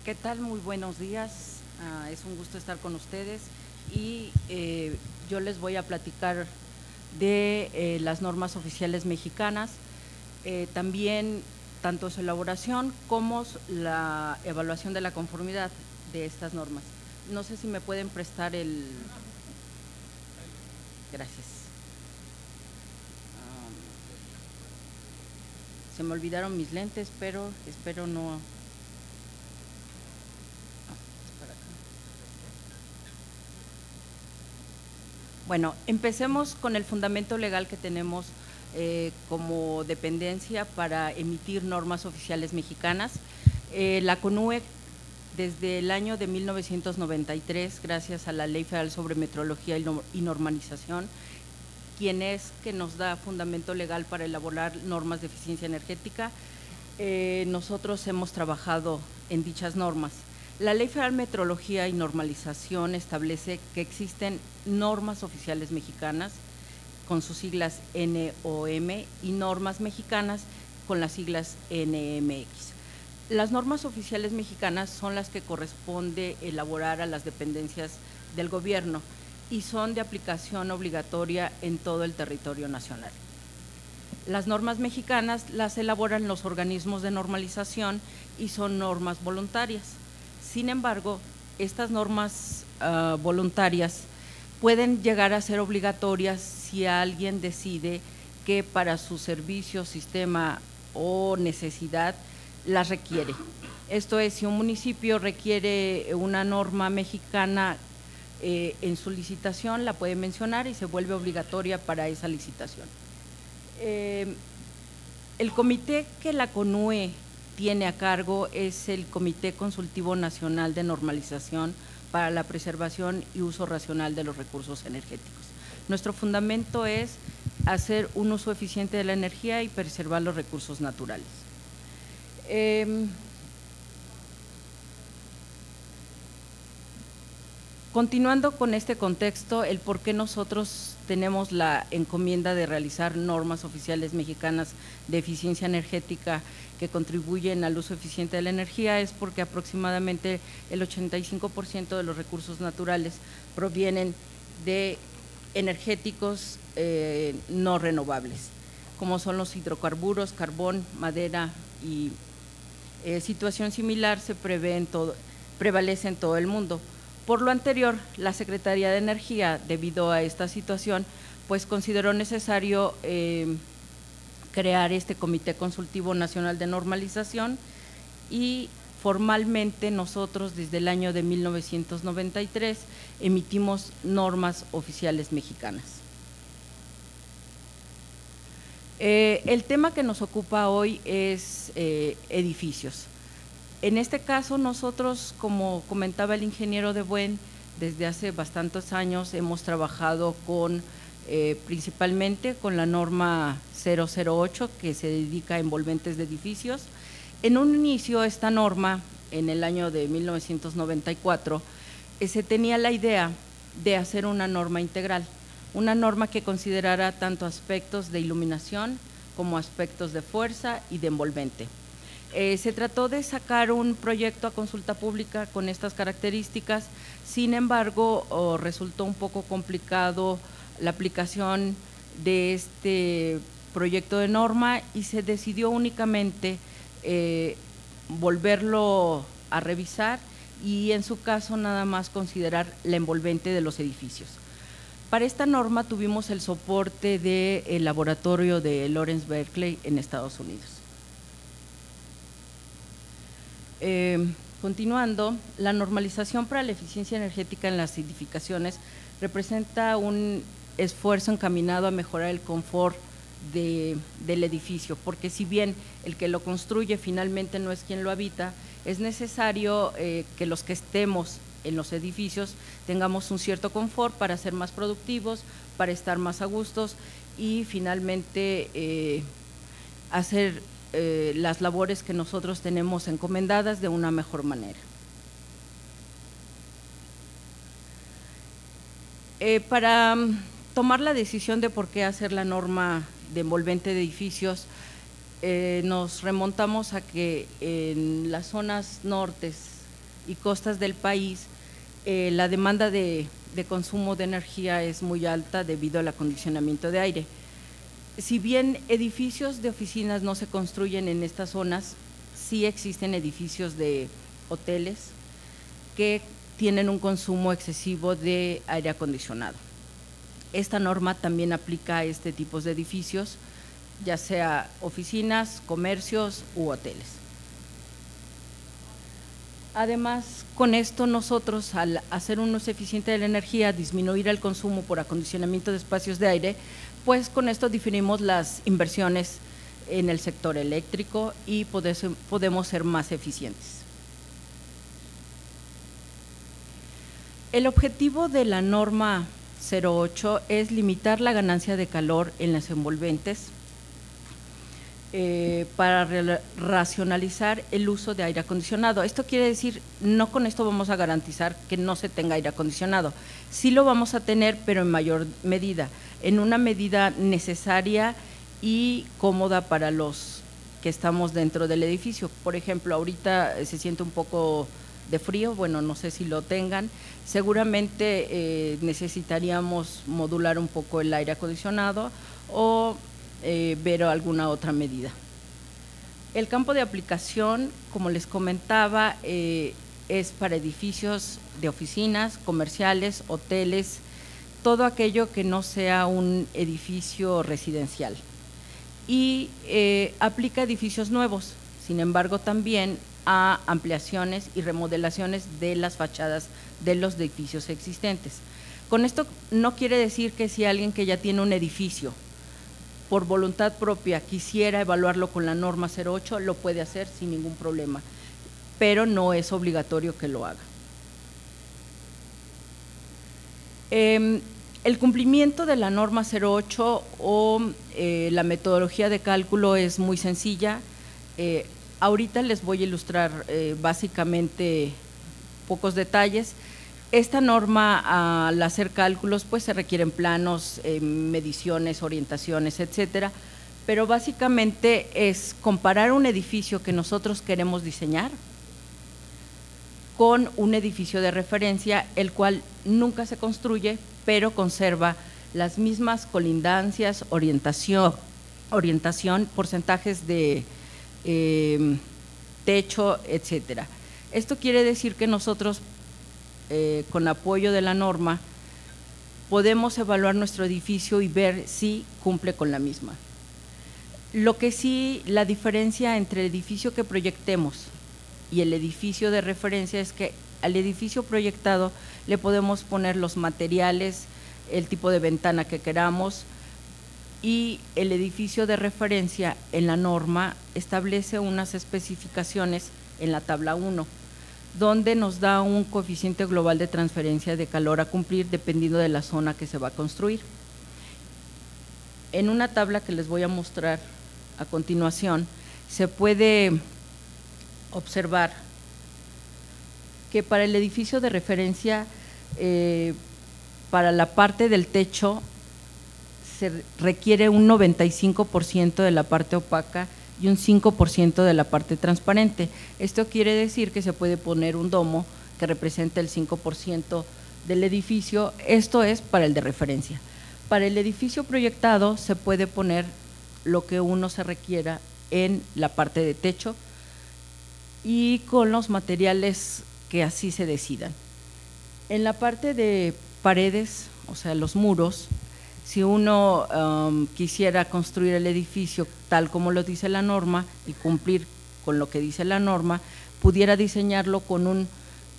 ¿Qué tal? Muy buenos días. Es un gusto estar con ustedes y yo les voy a platicar de las normas oficiales mexicanas, también tanto su elaboración como la evaluación de la conformidad de estas normas. No sé si me pueden prestar el… Gracias. Se me olvidaron mis lentes, pero espero no… Bueno, empecemos con el fundamento legal que tenemos como dependencia para emitir normas oficiales mexicanas. La CONUE, desde el año de 1993, gracias a la Ley Federal sobre Metrología y Normalización, quien es que nos da fundamento legal para elaborar normas de eficiencia energética, nosotros hemos trabajado en dichas normas. La Ley Federal de Metrología y Normalización establece que existen normas oficiales mexicanas con sus siglas NOM y normas mexicanas con las siglas NMX. Las normas oficiales mexicanas son las que corresponde elaborar a las dependencias del gobierno y son de aplicación obligatoria en todo el territorio nacional. Las normas mexicanas las elaboran los organismos de normalización y son normas voluntarias. Sin embargo, estas normas voluntarias pueden llegar a ser obligatorias si alguien decide que para su servicio, sistema o necesidad las requiere. Esto es, si un municipio requiere una norma mexicana en su licitación, la puede mencionar y se vuelve obligatoria para esa licitación. El comité que la CONUE tiene a cargo es el Comité Consultivo Nacional de Normalización para la Preservación y Uso Racional de los Recursos Energéticos. Nuestro fundamento es hacer un uso eficiente de la energía y preservar los recursos naturales. Continuando con este contexto, el por qué nosotros tenemos la encomienda de realizar normas oficiales mexicanas de eficiencia energética que contribuyen al uso eficiente de la energía es porque aproximadamente el 85% de los recursos naturales provienen de energéticos no renovables, como son los hidrocarburos, carbón, madera y situación similar se prevalece en todo el mundo. Por lo anterior, la Secretaría de Energía, debido a esta situación, pues consideró necesario crear este Comité Consultivo Nacional de Normalización y formalmente nosotros desde el año de 1993 emitimos normas oficiales mexicanas. El tema que nos ocupa hoy es edificios. En este caso nosotros, como comentaba el ingeniero de Buen, desde hace bastantes años hemos trabajado con principalmente con la norma 008 que se dedica a envolventes de edificios. En un inicio esta norma, en el año de 1994, se tenía la idea de hacer una norma integral, una norma que considerara tanto aspectos de iluminación como aspectos de fuerza y de envolvente. Se trató de sacar un proyecto a consulta pública con estas características, sin embargo, resultó un poco complicado la aplicación de este proyecto de norma y se decidió únicamente volverlo a revisar y en su caso nada más considerar la envolvente de los edificios. Para esta norma tuvimos el soporte del laboratorio de Lawrence Berkeley en Estados Unidos. Continuando, la normalización para la eficiencia energética en las edificaciones representa un esfuerzo encaminado a mejorar el confort del edificio, porque si bien el que lo construye finalmente no es quien lo habita, es necesario que los que estemos en los edificios tengamos un cierto confort para ser más productivos, para estar más a gustos y finalmente hacer las labores que nosotros tenemos encomendadas de una mejor manera. Para tomar la decisión de por qué hacer la norma de envolvente de edificios, nos remontamos a que en las zonas nortes y costas del país, la demanda de consumo de energía es muy alta debido al acondicionamiento de aire. Si bien edificios de oficinas no se construyen en estas zonas, sí existen edificios de hoteles que tienen un consumo excesivo de aire acondicionado. Esta norma también aplica a este tipo de edificios, ya sea oficinas, comercios u hoteles. Además, con esto nosotros, al hacer un uso eficiente de la energía, disminuir el consumo por acondicionamiento de espacios de aire, pues con esto diferimos las inversiones en el sector eléctrico y podemos ser más eficientes. El objetivo de la norma 08 es limitar la ganancia de calor en las envolventes para racionalizar el uso de aire acondicionado. Esto quiere decir, no con esto vamos a garantizar que no se tenga aire acondicionado, sí lo vamos a tener, pero en mayor medida, en una medida necesaria y cómoda para los que estamos dentro del edificio. Por ejemplo, ahorita se siente un poco de frío, bueno, no sé si lo tengan, seguramente necesitaríamos modular un poco el aire acondicionado o ver alguna otra medida. El campo de aplicación, como les comentaba, es para edificios de oficinas, comerciales, hoteles, todo aquello que no sea un edificio residencial. Y aplica a edificios nuevos, sin embargo también a ampliaciones y remodelaciones de las fachadas de los edificios existentes. Con esto no quiere decir que si alguien que ya tiene un edificio por voluntad propia quisiera evaluarlo con la norma 08, lo puede hacer sin ningún problema, pero no es obligatorio que lo haga. El cumplimiento de la norma 08 o la metodología de cálculo es muy sencilla. Ahorita les voy a ilustrar básicamente pocos detalles. Esta norma, al hacer cálculos, pues se requieren planos, mediciones, orientaciones, etcétera, pero básicamente es comparar un edificio que nosotros queremos diseñar con un edificio de referencia, el cual nunca se construye, pero conserva las mismas colindancias, orientación, porcentajes de techo, etcétera. Esto quiere decir que nosotros, con apoyo de la norma, podemos evaluar nuestro edificio y ver si cumple con la misma. Lo que sí, la diferencia entre el edificio que proyectemos y el edificio de referencia es que al edificio proyectado le podemos poner los materiales, el tipo de ventana que queramos, y el edificio de referencia en la norma establece unas especificaciones en la tabla 1, donde nos da un coeficiente global de transferencia de calor a cumplir dependiendo de la zona que se va a construir. En una tabla que les voy a mostrar a continuación, se puede observar que para el edificio de referencia, para la parte del techo, se requiere un 95% de la parte opaca y un 5% de la parte transparente. Esto quiere decir que se puede poner un domo que representa el 5% del edificio, esto es para el de referencia. Para el edificio proyectado se puede poner lo que uno se requiera en la parte de techo y con los materiales que así se decidan. En la parte de paredes, o sea, los muros, si uno quisiera construir el edificio tal como lo dice la norma y cumplir con lo que dice la norma, pudiera diseñarlo con un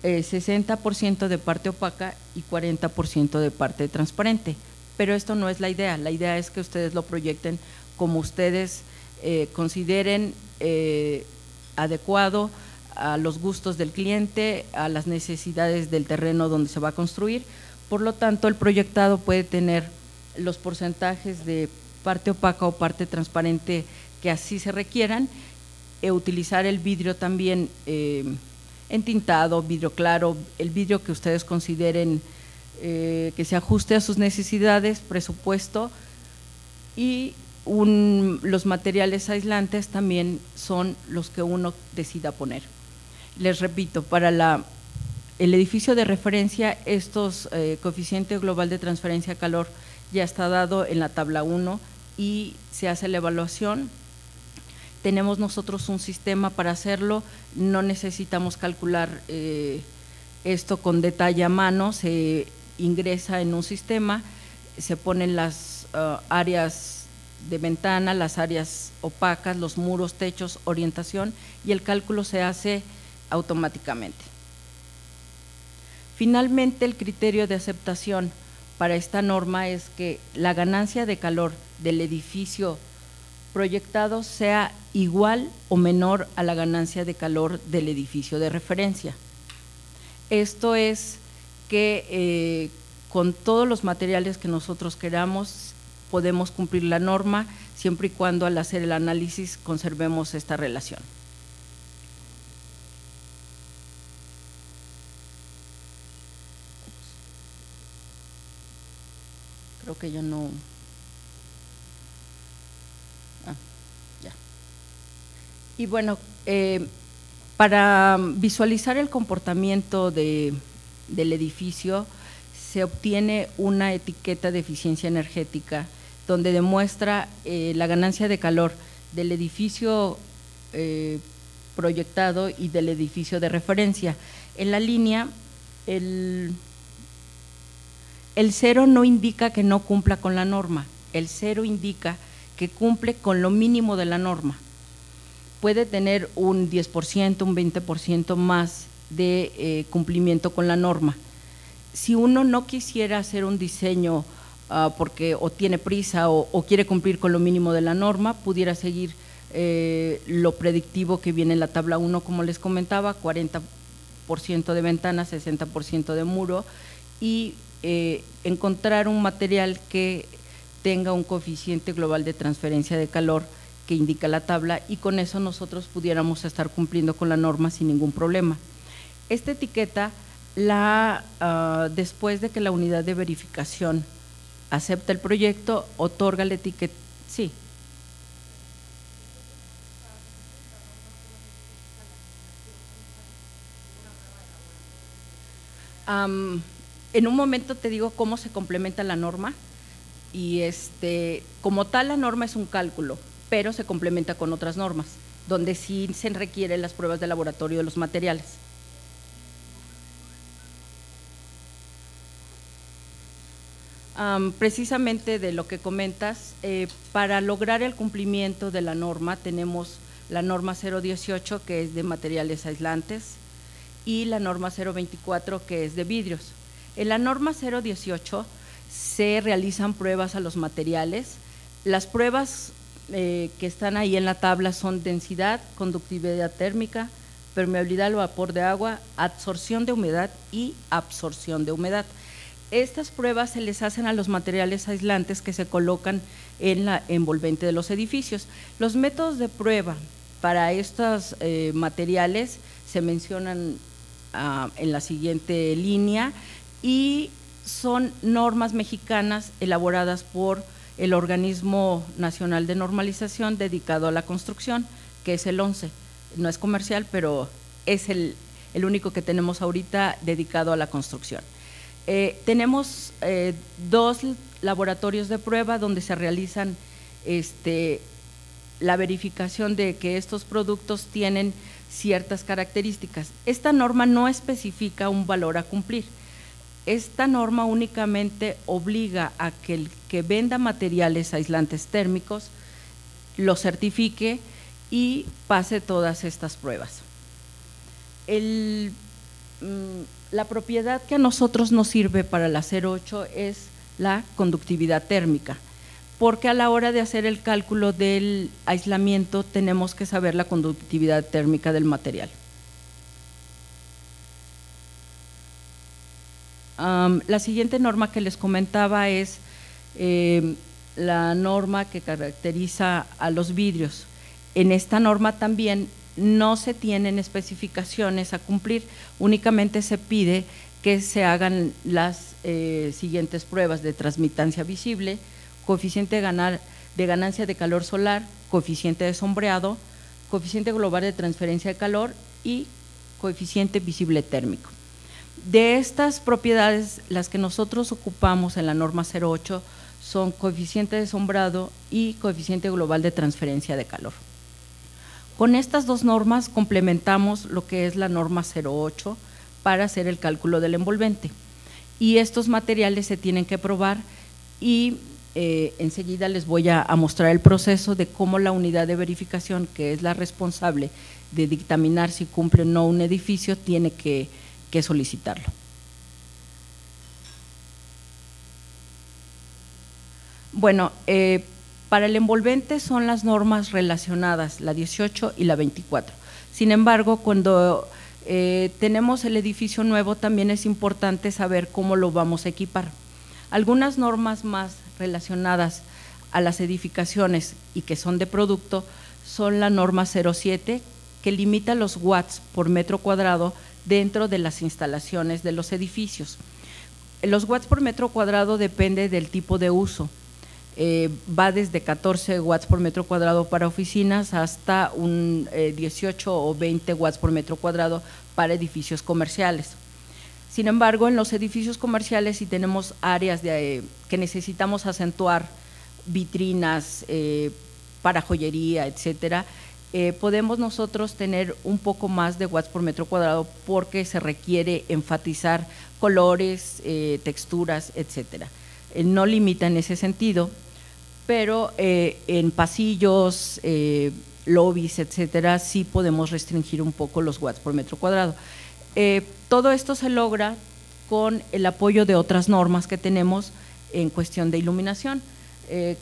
60% de parte opaca y 40% de parte transparente, pero esto no es la idea es que ustedes lo proyecten como ustedes consideren adecuado a los gustos del cliente, a las necesidades del terreno donde se va a construir. Por lo tanto, el proyectado puede tener los porcentajes de parte opaca o parte transparente que así se requieran, utilizar el vidrio también entintado, vidrio claro, el vidrio que ustedes consideren que se ajuste a sus necesidades, presupuesto, y los materiales aislantes también son los que uno decida poner. Les repito, para el edificio de referencia, estos coeficiente global de transferencia de calor ya está dado en la tabla 1 y se hace la evaluación. Tenemos nosotros un sistema para hacerlo, no necesitamos calcular esto con detalle a mano, se ingresa en un sistema, se ponen las áreas de ventana, las áreas opacas, los muros, techos, orientación y el cálculo se hace automáticamente. Finalmente, el criterio de aceptación para esta norma es que la ganancia de calor del edificio proyectado sea igual o menor a la ganancia de calor del edificio de referencia. Esto es que con todos los materiales que nosotros queramos podemos cumplir la norma siempre y cuando al hacer el análisis conservemos esta relación. Creo que yo no… ya. Y bueno, para visualizar el comportamiento del edificio se obtiene una etiqueta de eficiencia energética donde demuestra la ganancia de calor del edificio proyectado y del edificio de referencia. En la línea, el 0 no indica que no cumpla con la norma, el 0 indica que cumple con lo mínimo de la norma. Puede tener un 10%, un 20% más de cumplimiento con la norma. Si uno no quisiera hacer un diseño porque o tiene prisa o quiere cumplir con lo mínimo de la norma, pudiera seguir lo predictivo que viene en la tabla 1, como les comentaba, 40% de ventana, 60% de muro y encontrar un material que tenga un coeficiente global de transferencia de calor que indica la tabla y con eso nosotros pudiéramos estar cumpliendo con la norma sin ningún problema. Esta etiqueta, después de que la unidad de verificación acepta el proyecto, otorga la etiqueta, sí. En un momento te digo cómo se complementa la norma y como tal la norma es un cálculo, pero se complementa con otras normas, donde sí se requieren las pruebas de laboratorio de los materiales. Precisamente de lo que comentas, para lograr el cumplimiento de la norma tenemos la norma 018 que es de materiales aislantes y la norma 024 que es de vidrios. En la norma 018 se realizan pruebas a los materiales. Las pruebas que están ahí en la tabla son densidad, conductividad térmica, permeabilidad al vapor de agua, absorción de humedad y absorción de humedad. Estas pruebas se les hacen a los materiales aislantes que se colocan en la envolvente de los edificios. Los métodos de prueba para estos materiales se mencionan en la siguiente línea y son normas mexicanas elaboradas por el Organismo Nacional de Normalización dedicado a la construcción, que es el 11. No es comercial, pero es el único que tenemos ahorita dedicado a la construcción. Tenemos 2 laboratorios de prueba donde se realizan la verificación de que estos productos tienen ciertas características. Esta norma no especifica un valor a cumplir. Esta norma únicamente obliga a que el que venda materiales aislantes térmicos lo certifique y pase todas estas pruebas. La propiedad que a nosotros nos sirve para la 08 es la conductividad térmica, porque a la hora de hacer el cálculo del aislamiento tenemos que saber la conductividad térmica del material. La siguiente norma que les comentaba es la norma que caracteriza a los vidrios. En esta norma también no se tienen especificaciones a cumplir, únicamente se pide que se hagan las siguientes pruebas de transmitancia visible, coeficiente de ganancia de calor solar, coeficiente de sombreado, coeficiente global de transferencia de calor y coeficiente visible térmico. De estas propiedades, las que nosotros ocupamos en la norma 08 son coeficiente de sombrado y coeficiente global de transferencia de calor. Con estas dos normas complementamos lo que es la norma 08 para hacer el cálculo del envolvente. Y estos materiales se tienen que probar y enseguida les voy a mostrar el proceso de cómo la unidad de verificación, que es la responsable de dictaminar si cumple o no un edificio, tiene que solicitarlo. Bueno, para el envolvente son las normas relacionadas, la 18 y la 24. Sin embargo, cuando tenemos el edificio nuevo, también es importante saber cómo lo vamos a equipar. Algunas normas más relacionadas a las edificaciones y que son de producto son la norma 07, que limita los watts por metro cuadrado dentro de las instalaciones de los edificios. Los watts por metro cuadrado depende del tipo de uso. Va desde 14 watts por metro cuadrado para oficinas hasta un 18 o 20 watts por metro cuadrado para edificios comerciales. Sin embargo, en los edificios comerciales, si tenemos áreas que necesitamos acentuar, vitrinas para joyería, etcétera, podemos nosotros tener un poco más de watts por metro cuadrado porque se requiere enfatizar colores, texturas, etcétera. No limita en ese sentido, pero en pasillos, lobbies, etcétera, sí podemos restringir un poco los watts por metro cuadrado. Todo esto se logra con el apoyo de otras normas que tenemos en cuestión de iluminación,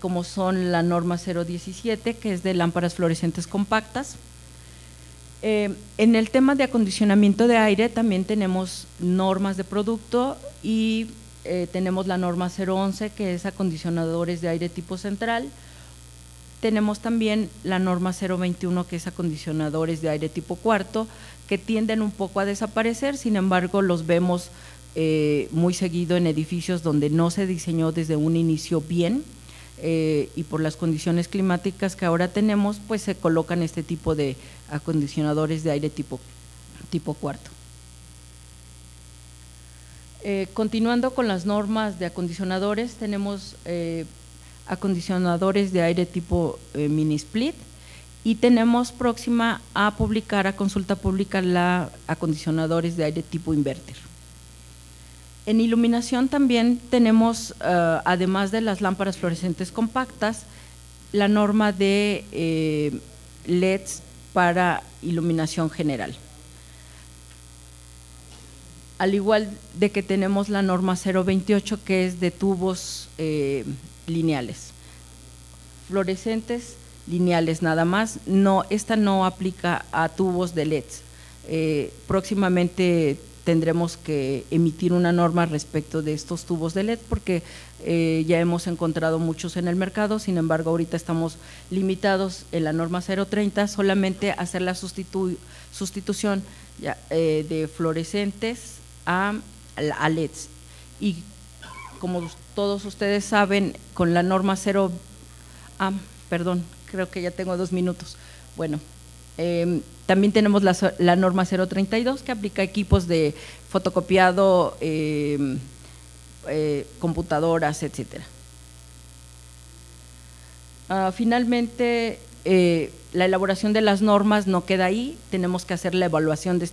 como son la norma 017, que es de lámparas fluorescentes compactas. En el tema de acondicionamiento de aire también tenemos normas de producto y tenemos la norma 011, que es acondicionadores de aire tipo central. Tenemos también la norma 021, que es acondicionadores de aire tipo cuarto, que tienden un poco a desaparecer, sin embargo los vemos muy seguido en edificios donde no se diseñó desde un inicio bien y por las condiciones climáticas que ahora tenemos, pues se colocan este tipo de acondicionadores de aire tipo cuarto. Continuando con las normas de acondicionadores, tenemos acondicionadores de aire tipo mini split y tenemos próxima a publicar a consulta pública la acondicionadores de aire tipo inverter. En iluminación también tenemos, además de las lámparas fluorescentes compactas, la norma de LEDs para iluminación general. Al igual de que tenemos la norma 028, que es de tubos lineales, fluorescentes lineales nada más. No, esta no aplica a tubos de LEDs. Próximamente tendremos que emitir una norma respecto de estos tubos de LED porque ya hemos encontrado muchos en el mercado. Sin embargo, ahorita estamos limitados en la norma 030 solamente a hacer la sustitución de fluorescentes a LEDs. Y como todos ustedes saben, con la norma perdón, creo que ya tengo 2 minutos. Bueno, también tenemos la norma 032, que aplica equipos de fotocopiado, computadoras, etcétera. Finalmente, la elaboración de las normas no queda ahí, tenemos que hacer la evaluación de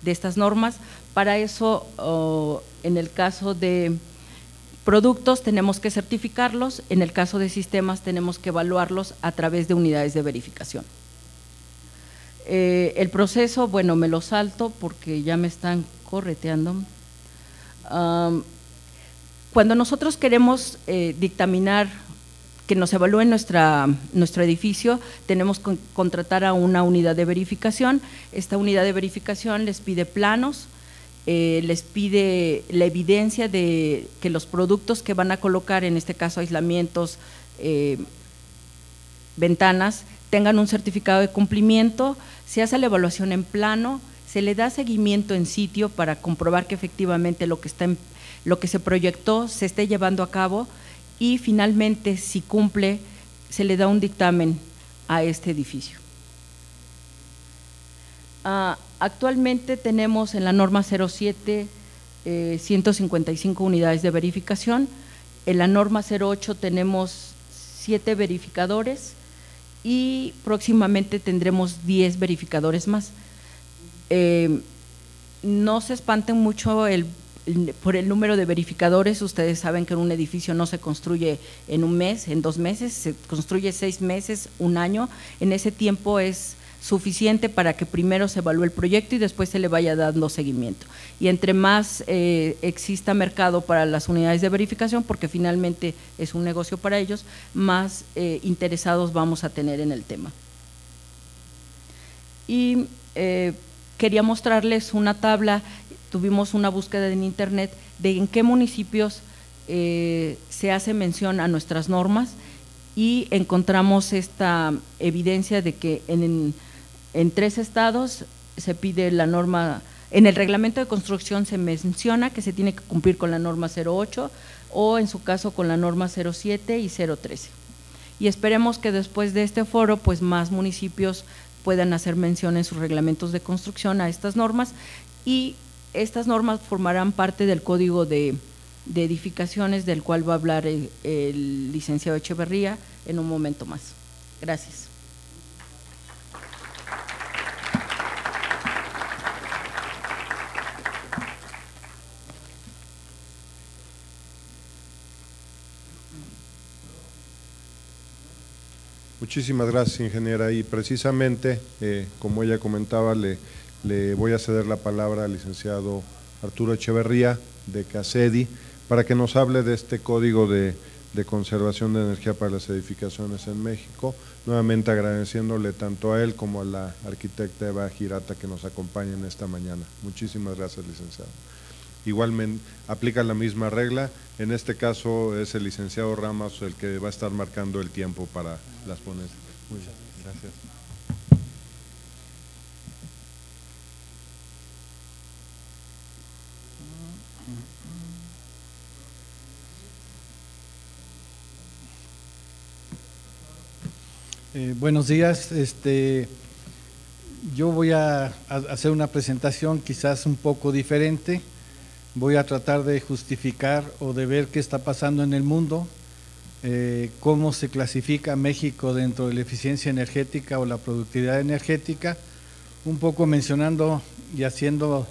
estas normas. Para eso, en el caso de productos tenemos que certificarlos, en el caso de sistemas tenemos que evaluarlos a través de unidades de verificación. El proceso, bueno, me lo salto porque ya me están correteando. Cuando nosotros queremos dictaminar que nos evalúen nuestro edificio, tenemos que contratar a una unidad de verificación. Esta unidad de verificación les pide planos, les pide la evidencia de que los productos que van a colocar, en este caso aislamientos, ventanas, tengan un certificado de cumplimiento. Se hace la evaluación en plano, se le da seguimiento en sitio para comprobar que efectivamente lo que se proyectó se esté llevando a cabo y finalmente, si cumple, se le da un dictamen a este edificio. Actualmente tenemos en la norma 07 155 unidades de verificación, en la norma 08 tenemos 7 verificadores y próximamente tendremos 10 verificadores más. No se espanten mucho por el número de verificadores. Ustedes saben que un edificio no se construye en un mes, en 2 meses, se construye 6 meses, un año. En ese tiempo es suficiente para que primero se evalúe el proyecto y después se le vaya dando seguimiento. Y entre más exista mercado para las unidades de verificación, porque finalmente es un negocio para ellos, más interesados vamos a tener en el tema. Y quería mostrarles una tabla. Tuvimos una búsqueda en internet de en qué municipios se hace mención a nuestras normas y encontramos esta evidencia de que en 3 estados se pide la norma, en el reglamento de construcción se menciona que se tiene que cumplir con la norma 08 o en su caso con la norma 07 y 013. Y esperemos que después de este foro pues más municipios puedan hacer mención en sus reglamentos de construcción a estas normas, y estas normas formarán parte del Código de Edificaciones del cual va a hablar el licenciado Echeverría en un momento más. Gracias. Muchísimas gracias, ingeniera. Y precisamente, como ella comentaba, le voy a ceder la palabra al licenciado Arturo Echeverría de CACEDI para que nos hable de este Código de Conservación de Energía para las Edificaciones en México, nuevamente agradeciéndole tanto a él como a la arquitecta Eva Girata que nos acompaña en esta mañana. Muchísimas gracias, licenciado. Igualmente aplica la misma regla, en este caso es el licenciado Ramos el que va a estar marcando el tiempo para las ponencias. Muy bien, gracias. Buenos días. Yo voy a hacer una presentación quizás un poco diferente. Voy a tratar de justificar o de ver qué está pasando en el mundo, cómo se clasifica México dentro de la eficiencia energética o la productividad energética, un poco mencionando y haciendo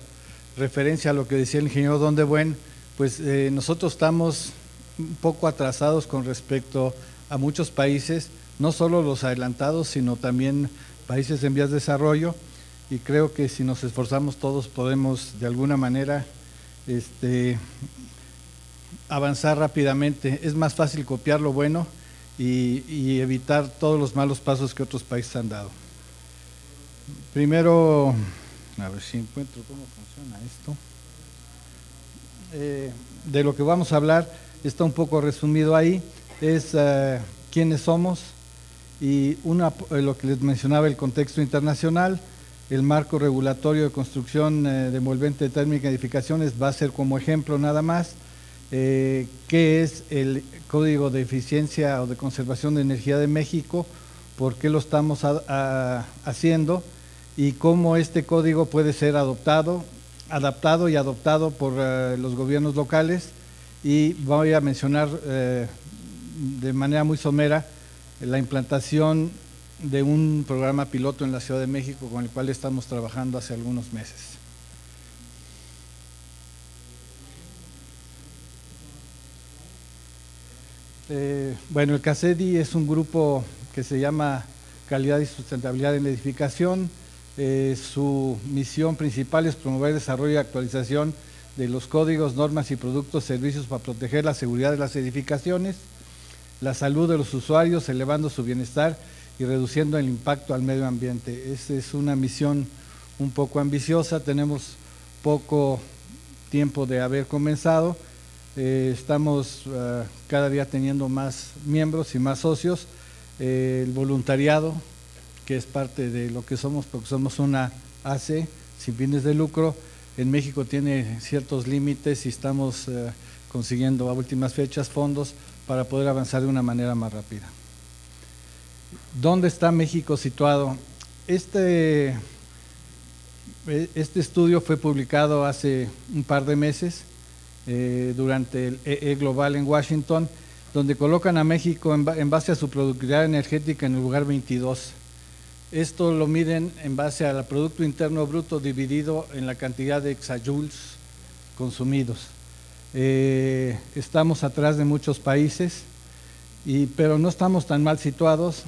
referencia a lo que decía el ingeniero Don de Buen. Pues nosotros estamos un poco atrasados con respecto a muchos países, no solo los adelantados, sino también países en vías de desarrollo, y creo que si nos esforzamos todos podemos de alguna manera avanzar rápidamente. Es más fácil copiar lo bueno y evitar todos los malos pasos que otros países han dado. Primero, a ver si encuentro cómo funciona esto. De lo que vamos a hablar está un poco resumido ahí, es quiénes somos y lo que les mencionaba, el contexto internacional, el marco regulatorio de construcción de envolvente térmica de edificaciones va a ser como ejemplo nada más, qué es el Código de Eficiencia o de Conservación de Energía de México, por qué lo estamos haciendo y cómo este código puede ser adaptado y adoptado por los gobiernos locales, y voy a mencionar de manera muy somera la implantación de un programa piloto en la Ciudad de México con el cual estamos trabajando hace algunos meses. Bueno, el CACEDI es un grupo que se llama Calidad y Sustentabilidad en la Edificación. Su misión principal es promover el desarrollo y actualización de los códigos, normas y productos, servicios para proteger la seguridad de las edificaciones, la salud de los usuarios, elevando su bienestar y reduciendo el impacto al medio ambiente. Esta es una misión un poco ambiciosa, tenemos poco tiempo de haber comenzado, estamos cada día teniendo más miembros y más socios, el voluntariado, que es parte de lo que somos, porque somos una AC sin fines de lucro, en México tiene ciertos límites y estamos consiguiendo a últimas fechas fondos para poder avanzar de una manera más rápida. ¿Dónde está México situado? Este estudio fue publicado hace un par de meses durante el EE Global en Washington, donde colocan a México en base a su productividad energética en el lugar 22. Esto lo miden en base al Producto Interno Bruto dividido en la cantidad de exajoules consumidos. Estamos atrás de muchos países, pero no estamos tan mal situados,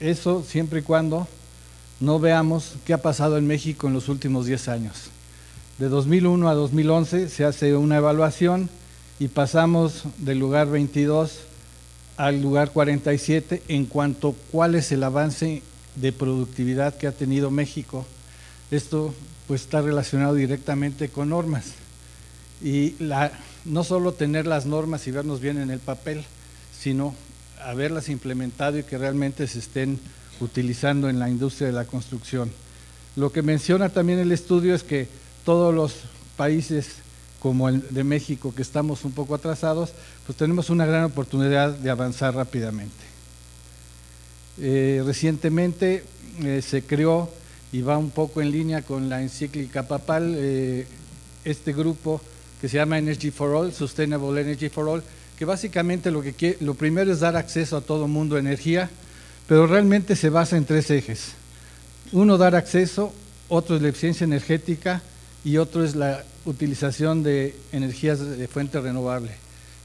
eso siempre y cuando no veamos qué ha pasado en México en los últimos 10 años. De 2001 a 2011 se hace una evaluación y pasamos del lugar 22 al lugar 47 en cuanto a cuál es el avance de productividad que ha tenido México. Esto pues está relacionado directamente con normas y no solo tener las normas y vernos bien en el papel, sino haberlas implementado y que realmente se estén utilizando en la industria de la construcción. Lo que menciona también el estudio es que todos los países como el de México, que estamos un poco atrasados, pues tenemos una gran oportunidad de avanzar rápidamente. Recientemente se creó, y va un poco en línea con la encíclica papal, este grupo que se llama Energy for All, Sustainable Energy for All, que básicamente lo primero es dar acceso a todo mundo a energía, pero realmente se basa en 3 ejes. Uno, dar acceso, otro es la eficiencia energética y otro es la utilización de energías de fuente renovable.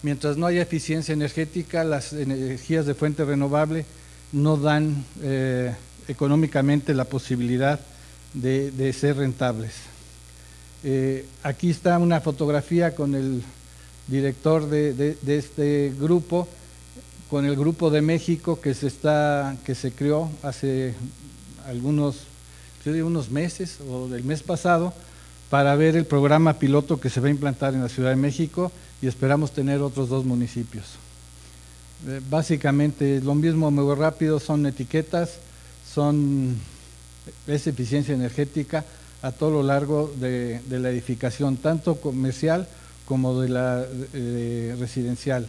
Mientras no haya eficiencia energética, las energías de fuente renovable no dan económicamente la posibilidad de ser rentables. Aquí está una fotografía con el director de este grupo, con el grupo de México que se creó hace unos meses o del mes pasado para ver el programa piloto que se va a implantar en la Ciudad de México y esperamos tener otros 2 municipios. Básicamente lo mismo, muy rápido, son etiquetas, es eficiencia energética a todo lo largo de la edificación, tanto comercial como de la residencial.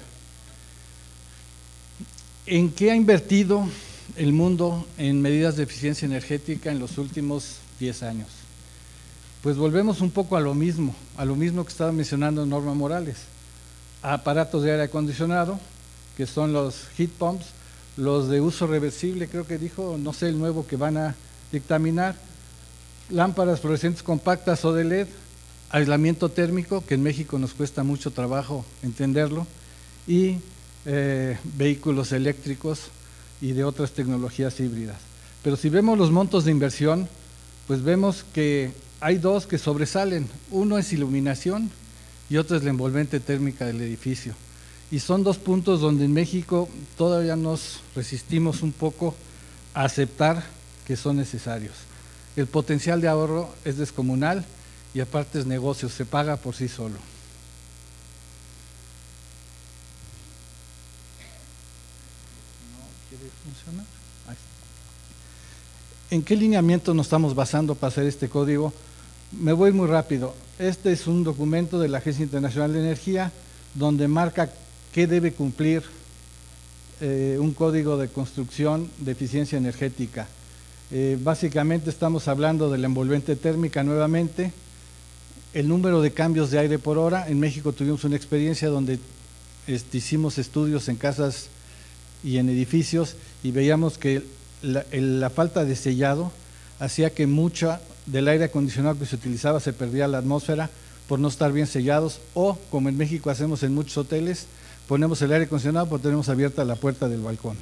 ¿En qué ha invertido el mundo en medidas de eficiencia energética en los últimos 10 años? Pues volvemos un poco a lo mismo que estaba mencionando Norma Morales, a aparatos de aire acondicionado, que son los heat pumps, los de uso reversible, creo que dijo, no sé el nuevo que van a dictaminar, lámparas fluorescentes compactas o de LED, aislamiento térmico, que en México nos cuesta mucho trabajo entenderlo, y vehículos eléctricos y de otras tecnologías híbridas. Pero si vemos los montos de inversión, pues vemos que hay 2 que sobresalen. Uno es iluminación y otro es la envolvente térmica del edificio. Y son 2 puntos donde en México todavía nos resistimos un poco a aceptar que son necesarios. El potencial de ahorro es descomunal y aparte es negocio, se paga por sí solo. ¿Funciona? ¿En qué lineamiento nos estamos basando para hacer este código? Me voy muy rápido. Este es un documento de la Agencia Internacional de Energía donde marca qué debe cumplir un código de construcción de eficiencia energética. Básicamente estamos hablando de la envolvente térmica nuevamente, el número de cambios de aire por hora. En México tuvimos una experiencia donde hicimos estudios en casas y en edificios y veíamos que la falta de sellado hacía que mucha del aire acondicionado que se utilizaba se perdía a la atmósfera por no estar bien sellados, o como en México hacemos en muchos hoteles, ponemos el aire acondicionado pero tenemos abierta la puerta del balcón.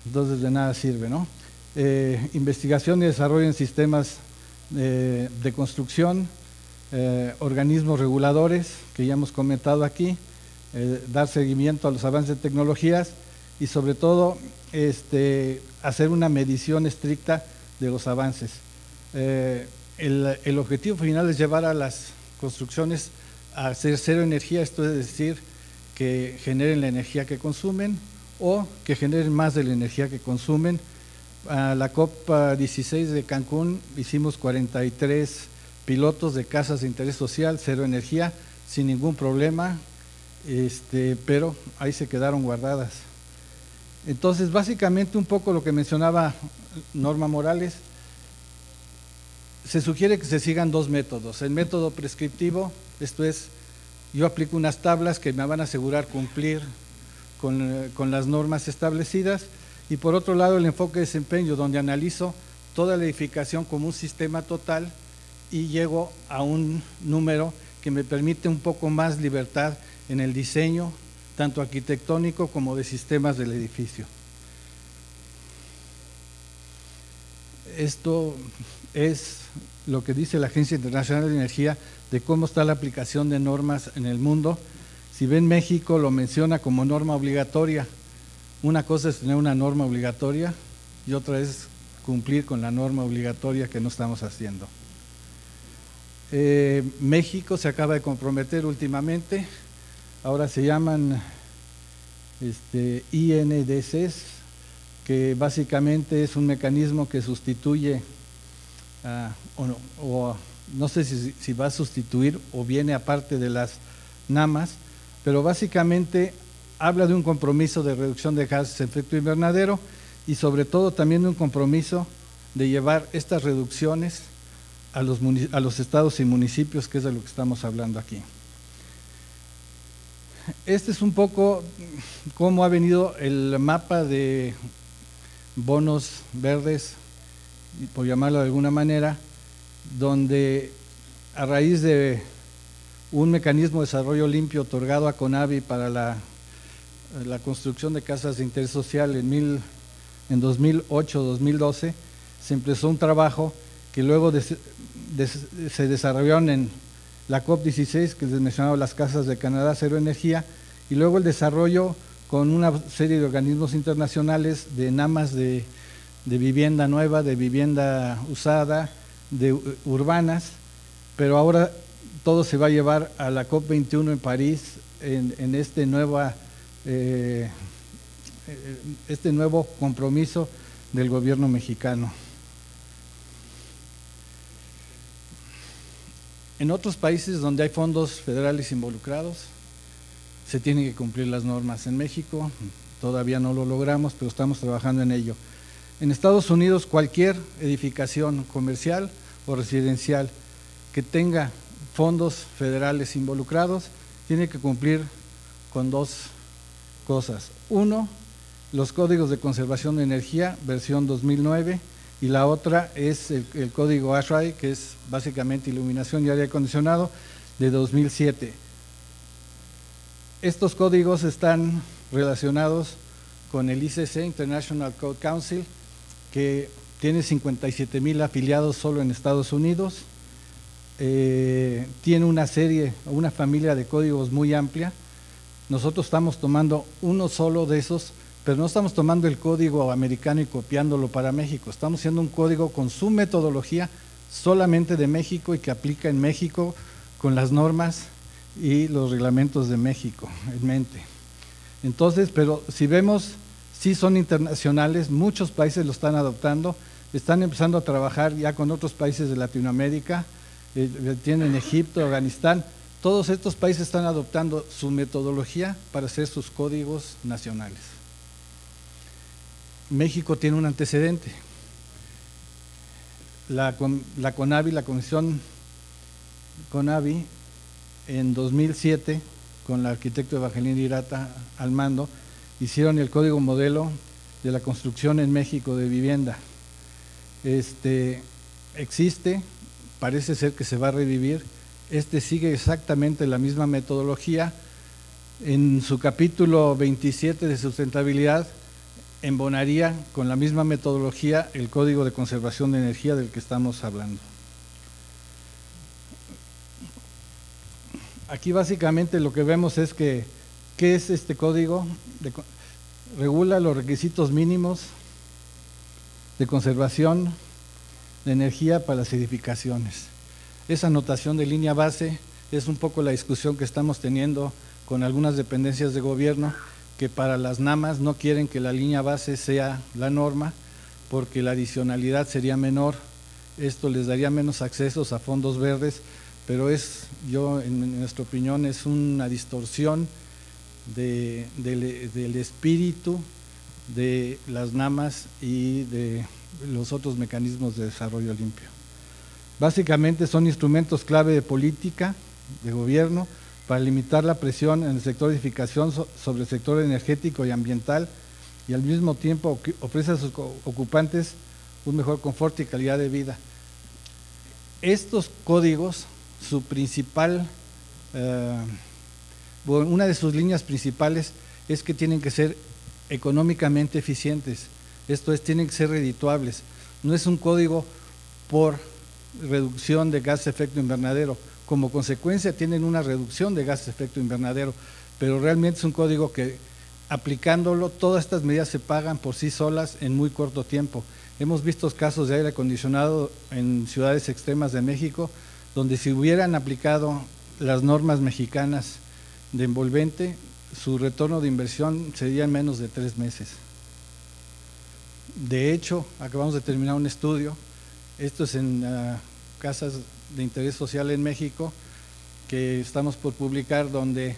Entonces de nada sirve, ¿no? Investigación y desarrollo en sistemas de construcción, organismos reguladores que ya hemos comentado aquí, dar seguimiento a los avances de tecnologías y sobre todo hacer una medición estricta de los avances. El objetivo final es llevar a las construcciones a hacer cero energía, esto es decir, que generen la energía que consumen o que generen más de la energía que consumen. A la COP16 de Cancún hicimos 43 pilotos de casas de interés social, cero energía, sin ningún problema, pero ahí se quedaron guardadas. Entonces, básicamente un poco lo que mencionaba Norma Morales, se sugiere que se sigan dos métodos. El método prescriptivo, esto es, yo aplico unas tablas que me van a asegurar cumplir con las normas establecidas, y por otro lado el enfoque de desempeño, donde analizo toda la edificación como un sistema total y llego a un número que me permite un poco más libertad en el diseño, tanto arquitectónico como de sistemas del edificio. Esto es lo que dice la Agencia Internacional de Energía de cómo está la aplicación de normas en el mundo. Si ven, México lo menciona como norma obligatoria. Una cosa es tener una norma obligatoria y otra es cumplir con la norma obligatoria, que no estamos haciendo. México se acaba de comprometer últimamente, ahora se llaman INDCs, que básicamente es un mecanismo que sustituye, no sé si va a sustituir o viene aparte de las NAMAS, pero básicamente habla de un compromiso de reducción de gases de efecto invernadero y sobre todo también de un compromiso de llevar estas reducciones a los estados y municipios, que es de lo que estamos hablando aquí. Este es un poco cómo ha venido el mapa de bonos verdes, por llamarlo de alguna manera, donde a raíz de un mecanismo de desarrollo limpio otorgado a CONAVI para la construcción de casas de interés social en 2008-2012, se empezó un trabajo que luego se desarrollaron en la COP16, que les mencionaba, las casas de Canadá Cero Energía, y luego el desarrollo con una serie de organismos internacionales de NAMAS de vivienda nueva, de vivienda usada, de urbanas, pero ahora todo se va a llevar a la COP21 en París en este nuevo compromiso del gobierno mexicano. En otros países donde hay fondos federales involucrados, se tienen que cumplir las normas. En México todavía no lo logramos, pero estamos trabajando en ello. En Estados Unidos, cualquier edificación comercial o residencial que tenga fondos federales involucrados tiene que cumplir con dos cosas. Uno, los códigos de conservación de energía, versión 2009, y la otra es el código ASHRAE, que es básicamente iluminación y aire acondicionado, de 2007. Estos códigos están relacionados con el ICC, International Code Council, que tiene 57,000 afiliados solo en Estados Unidos, tiene una familia de códigos muy amplia. Nosotros estamos tomando uno solo de esos, pero no estamos tomando el código americano y copiándolo para México. Estamos haciendo un código con su metodología solamente de México y que aplica en México con las normas y los reglamentos de México en mente. Entonces, pero si vemos, sí son internacionales, muchos países lo están adoptando, están empezando a trabajar ya con otros países de Latinoamérica, tienen Egipto, Afganistán, todos estos países están adoptando su metodología para hacer sus códigos nacionales. México tiene un antecedente. La CONAVI, la Comisión CONAVI, en 2007, con la arquitecto Evangelina Irata al mando, hicieron el código modelo de la construcción en México de vivienda. Existe, parece ser que se va a revivir. Sigue exactamente la misma metodología. En su capítulo 27 de sustentabilidad, embonaría con la misma metodología el Código de Conservación de Energía del que estamos hablando. Aquí básicamente lo que vemos es que, ¿qué es este código? Regula los requisitos mínimos de conservación de energía para las edificaciones. Esa notación de línea base es un poco la discusión que estamos teniendo con algunas dependencias de gobierno, que para las NAMAS no quieren que la línea base sea la norma porque la adicionalidad sería menor. Esto les daría menos accesos a fondos verdes, pero en nuestra opinión, es una distorsión del espíritu de las NAMAS y de los otros mecanismos de desarrollo limpio. Básicamente son instrumentos clave de política, de gobierno, para limitar la presión en el sector de edificación sobre el sector energético y ambiental, y al mismo tiempo ofrece a sus ocupantes un mejor confort y calidad de vida. Estos códigos, su principal, una de sus líneas principales es que tienen que ser económicamente eficientes, esto es, tienen que ser redituables. No es un código por reducción de gas de efecto invernadero, como consecuencia tienen una reducción de gas de efecto invernadero, pero realmente es un código que aplicándolo todas estas medidas se pagan por sí solas en muy corto tiempo. Hemos visto casos de aire acondicionado en ciudades extremas de México, donde si hubieran aplicado las normas mexicanas de envolvente, su retorno de inversión sería en menos de 3 meses. De hecho, acabamos de terminar un estudio, esto es en casas de interés social en México, que estamos por publicar, donde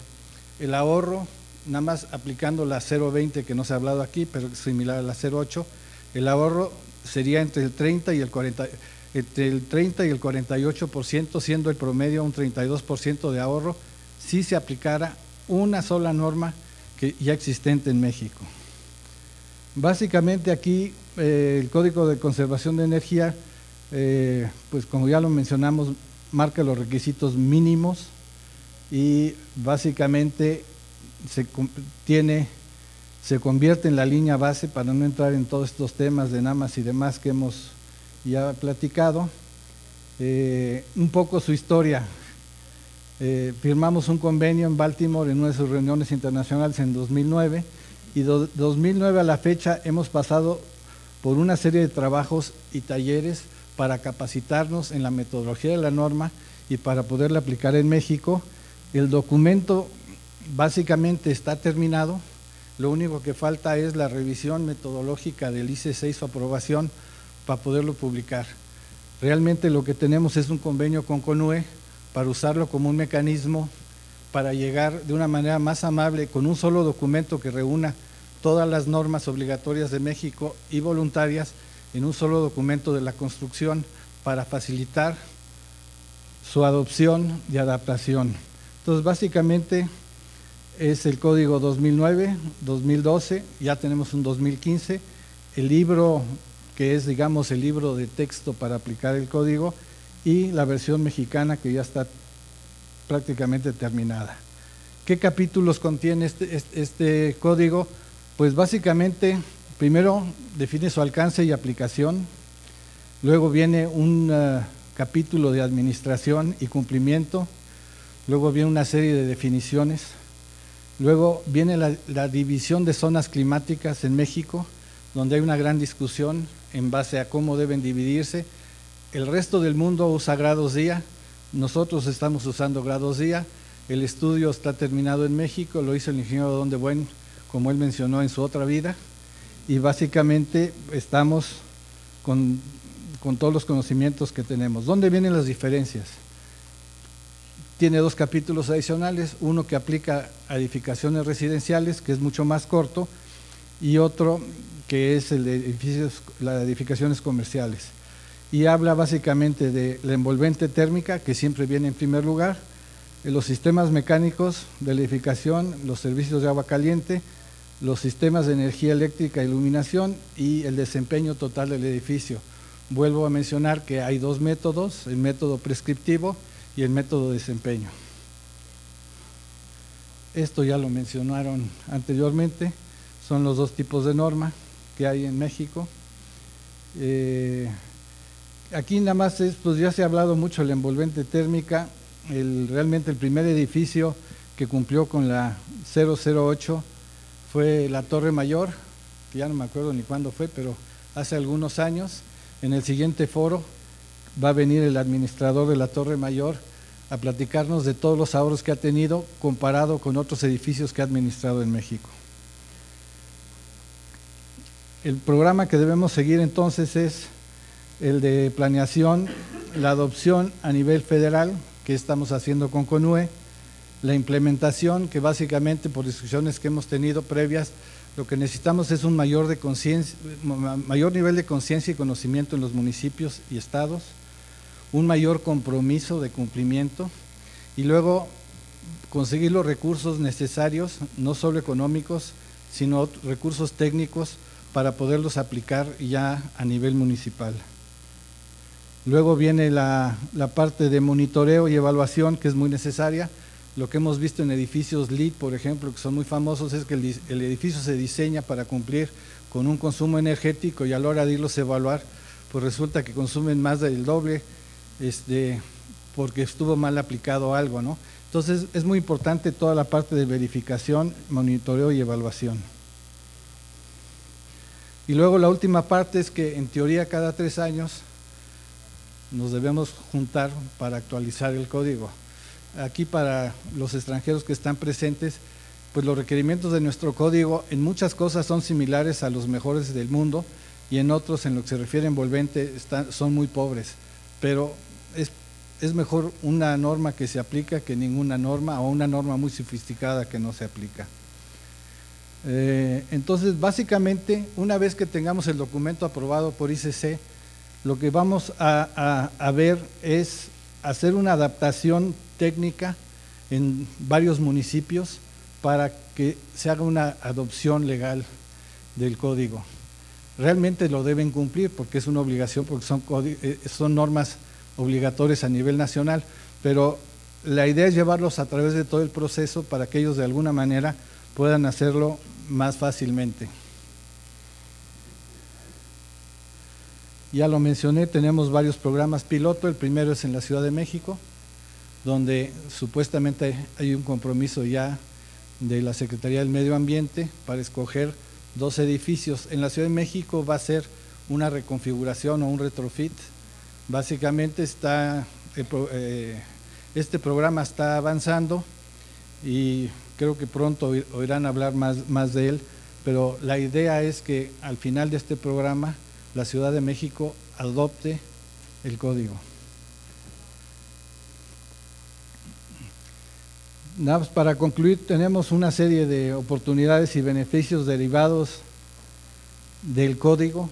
el ahorro, nada más aplicando la 0.20 que no se ha hablado aquí, pero es similar a la 0.8, el ahorro sería entre el 30 y el 48%, siendo el promedio un 32% de ahorro, si se aplicara una sola norma que ya existente en México. Básicamente aquí el Código de Conservación de Energía, pues como ya lo mencionamos, marca los requisitos mínimos y básicamente se convierte en la línea base, para no entrar en todos estos temas de NAMAS y demás que hemos ya platicado. Un poco su historia. Firmamos un convenio en Baltimore en una de sus reuniones internacionales en 2009, y de 2009 a la fecha hemos pasado por una serie de trabajos y talleres para capacitarnos en la metodología de la norma y para poderla aplicar en México. El documento básicamente está terminado, lo único que falta es la revisión metodológica del IC6, su aprobación, para poderlo publicar. Realmente lo que tenemos es un convenio con CONUE para usarlo como un mecanismo para llegar de una manera más amable, con un solo documento que reúna todas las normas obligatorias de México y voluntarias en un solo documento de la construcción, para facilitar su adopción y adaptación. Entonces, básicamente es el código 2009, 2012, ya tenemos un 2015, el libro que es, digamos, el libro de texto para aplicar el código, y la versión mexicana que ya está prácticamente terminada. ¿Qué capítulos contiene este código? Pues básicamente, primero define su alcance y aplicación, luego viene un capítulo de administración y cumplimiento, luego viene una serie de definiciones, luego viene la división de zonas climáticas en México, donde hay una gran discusión en base a cómo deben dividirse. El resto del mundo usa grados día, nosotros estamos usando grados día. El estudio está terminado en México, lo hizo el ingeniero Don de Buen, como él mencionó en su otra vida, y básicamente estamos con todos los conocimientos que tenemos. ¿Dónde vienen las diferencias? Tiene 2 capítulos adicionales, uno que aplica a edificaciones residenciales, que es mucho más corto, y otro que es el de las edificaciones comerciales. Y habla básicamente de la envolvente térmica, que siempre viene en primer lugar, de los sistemas mecánicos de la edificación, los servicios de agua caliente, los sistemas de energía eléctrica e iluminación y el desempeño total del edificio. Vuelvo a mencionar que hay 2 métodos, el método prescriptivo y el método de desempeño. Esto ya lo mencionaron anteriormente, son los 2 tipos de norma que hay en México. Aquí nada más pues ya se ha hablado mucho de la envolvente térmica. Realmente el primer edificio que cumplió con la 008 fue la Torre Mayor, que ya no me acuerdo ni cuándo fue, pero hace algunos años. En el siguiente foro va a venir el administrador de la Torre Mayor a platicarnos de todos los ahorros que ha tenido comparado con otros edificios que ha administrado en México. El programa que debemos seguir entonces es el de planeación, la adopción a nivel federal, que estamos haciendo con CONUE, la implementación, que básicamente por discusiones que hemos tenido previas, lo que necesitamos es un mayor nivel de conciencia y conocimiento en los municipios y estados, un mayor compromiso de cumplimiento y luego conseguir los recursos necesarios, no solo económicos, sino recursos técnicos para poderlos aplicar ya a nivel municipal. Luego viene la parte de monitoreo y evaluación, que es muy necesaria. Lo que hemos visto en edificios LEED, por ejemplo, que son muy famosos, es que el edificio se diseña para cumplir con un consumo energético y a la hora de irlos a evaluar, pues resulta que consumen más del doble porque estuvo mal aplicado algo, ¿no? Entonces es muy importante toda la parte de verificación, monitoreo y evaluación. Y luego la última parte es que en teoría cada 3 años nos debemos juntar para actualizar el código. Aquí para los extranjeros que están presentes, pues los requerimientos de nuestro código en muchas cosas son similares a los mejores del mundo y en otros, en lo que se refiere a envolvente, son muy pobres, pero es mejor una norma que se aplica que ninguna norma o una norma muy sofisticada que no se aplica. Entonces, básicamente, una vez que tengamos el documento aprobado por ICC, lo que vamos a ver es hacer una adaptación técnica en varios municipios para que se haga una adopción legal del código. Realmente lo deben cumplir porque es una obligación, porque son normas obligatorias a nivel nacional, pero la idea es llevarlos a través de todo el proceso para que ellos de alguna manera puedan hacerlo más fácilmente. Ya lo mencioné, tenemos varios programas piloto. El primero es en la Ciudad de México, donde supuestamente hay un compromiso ya de la Secretaría del Medio Ambiente para escoger 2 edificios. En la Ciudad de México va a ser una reconfiguración o un retrofit. Básicamente este programa está avanzando y creo que pronto oirán hablar más de él, pero la idea es que al final de este programa la Ciudad de México adopte el código. Nada más para concluir, tenemos una serie de oportunidades y beneficios derivados del código.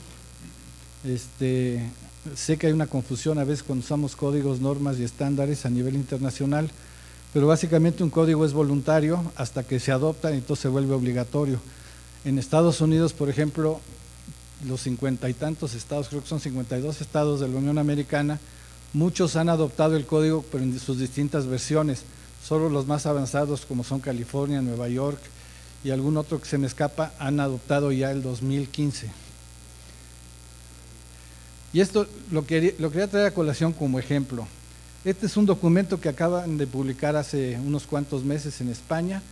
Sé que hay una confusión a veces cuando usamos códigos, normas y estándares a nivel internacional, pero básicamente un código es voluntario hasta que se adopta y entonces se vuelve obligatorio. En Estados Unidos, por ejemplo, los 50 y tantos estados, creo que son 52 estados de la Unión Americana, muchos han adoptado el código, pero en sus distintas versiones. Solo los más avanzados, como son California, Nueva York y algún otro que se me escapa, han adoptado ya el 2015. Y esto lo quería traer a colación como ejemplo. Este es un documento que acaban de publicar hace unos cuantos meses en España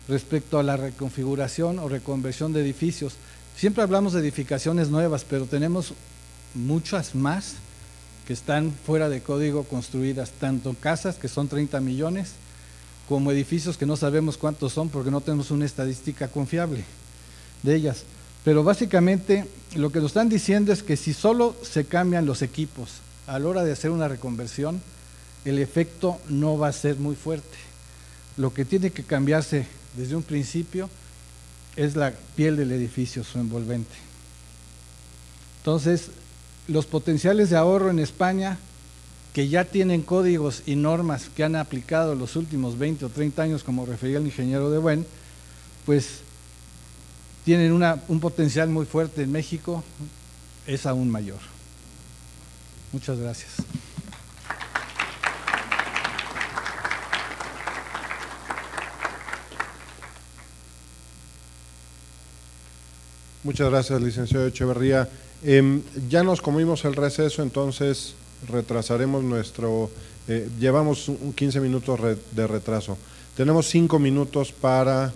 respecto a la reconfiguración o reconversión de edificios. Siempre hablamos de edificaciones nuevas, pero tenemos muchas más que están fuera de código construidas, tanto casas, que son 30 millones, como edificios que no sabemos cuántos son porque no tenemos una estadística confiable de ellas. Pero básicamente lo que nos están diciendo es que si solo se cambian los equipos a la hora de hacer una reconversión, el efecto no va a ser muy fuerte. Lo que tiene que cambiarse desde un principio es la piel del edificio, su envolvente. Entonces, los potenciales de ahorro en España, que ya tienen códigos y normas que han aplicado los últimos 20 o 30 años, como refería el ingeniero de Buen, pues tienen un potencial muy fuerte. En México es aún mayor. Muchas gracias. Muchas gracias, licenciado Echeverría. Ya nos comimos el receso, entonces retrasaremos llevamos 15 minutos de retraso. Tenemos 5 minutos para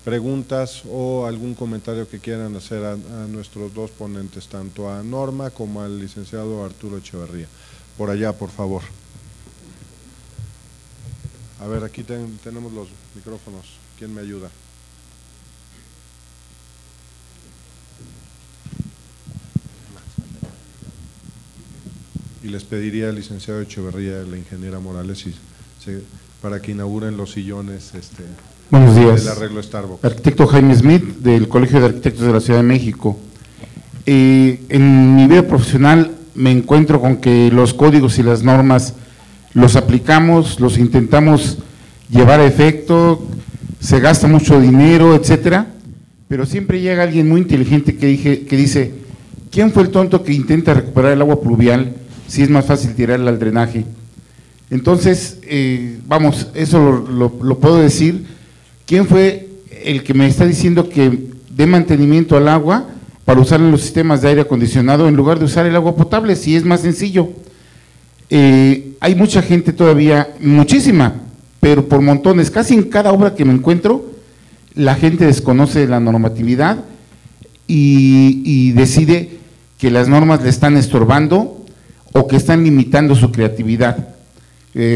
preguntas o algún comentario que quieran hacer a nuestros 2 ponentes, tanto a Norma como al licenciado Arturo Echeverría. Por allá, por favor. A ver, aquí tenemos los micrófonos. ¿Quién me ayuda? Y les pediría al licenciado Echeverría, a la ingeniera Morales, para que inauguren los sillones Buenos días. del arreglo Starbucks. Arquitecto Jaime Smith, del Colegio de Arquitectos de la Ciudad de México. En mi vida profesional me encuentro con que los códigos y las normas los aplicamos, los intentamos llevar a efecto, se gasta mucho dinero, etcétera, pero siempre llega alguien muy inteligente que dice, ¿quién fue el tonto que intenta recuperar el agua pluvial si es más fácil tirarla al drenaje? Entonces, vamos, eso lo puedo decir. ¿Quién fue el que me está diciendo que dé mantenimiento al agua para usar en los sistemas de aire acondicionado en lugar de usar el agua potable, si es más sencillo? Hay mucha gente todavía, muchísima, pero por montones, casi en cada obra que me encuentro, la gente desconoce la normatividad y decide que las normas le están estorbando o que están limitando su creatividad.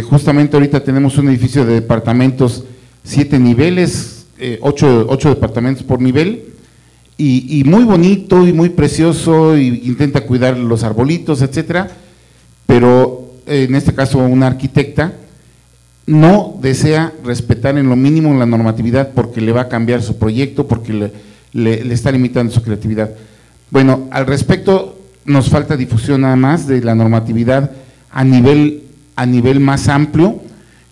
Justamente ahorita tenemos un edificio de departamentos, 7 niveles, 8 departamentos por nivel, y muy bonito y muy precioso, y intenta cuidar los arbolitos, etcétera, pero en este caso una arquitecta no desea respetar en lo mínimo la normatividad porque le va a cambiar su proyecto, porque le está limitando su creatividad. Bueno, al respecto nos falta difusión nada más de la normatividad a nivel más amplio.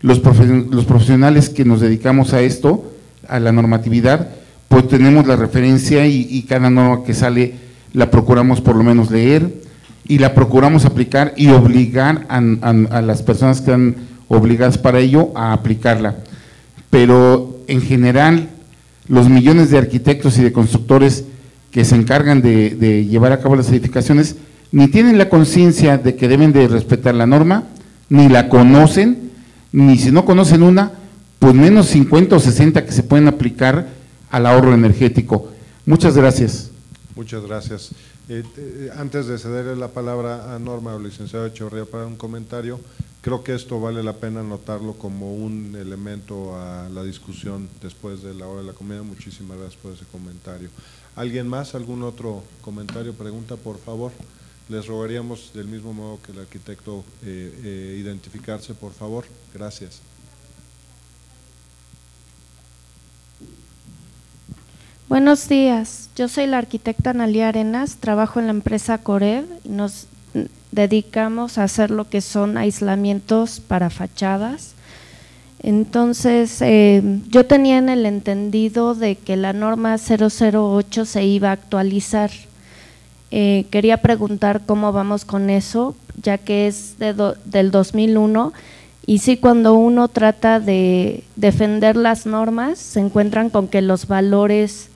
Los profesionales que nos dedicamos a esto, a la normatividad, pues tenemos la referencia y cada norma que sale la procuramos por lo menos leer y la procuramos aplicar y obligar a las personas que están obligadas para ello a aplicarla. Pero en general, los millones de arquitectos y de constructores que se encargan de llevar a cabo las edificaciones ni tienen la conciencia de que deben de respetar la norma, ni la conocen, ni si no conocen una, pues menos 50 o 60 que se pueden aplicar al ahorro energético. Muchas gracias. Muchas gracias. Antes de cederle la palabra a Norma o licenciado Echeverría para un comentario, creo que esto vale la pena anotarlo como un elemento a la discusión después de la hora de la comida. Muchísimas gracias por ese comentario. ¿Alguien más? ¿Algún otro comentario, pregunta, por favor? Les rogaríamos del mismo modo que el arquitecto identificarse, por favor. Gracias. Buenos días, yo soy la arquitecta Analía Arenas, trabajo en la empresa Corev y nos dedicamos a hacer lo que son aislamientos para fachadas. Entonces, yo tenía en el entendido de que la norma 008 se iba a actualizar. Quería preguntar cómo vamos con eso, ya que es del 2001, y sí, cuando uno trata de defender las normas, se encuentran con que los valores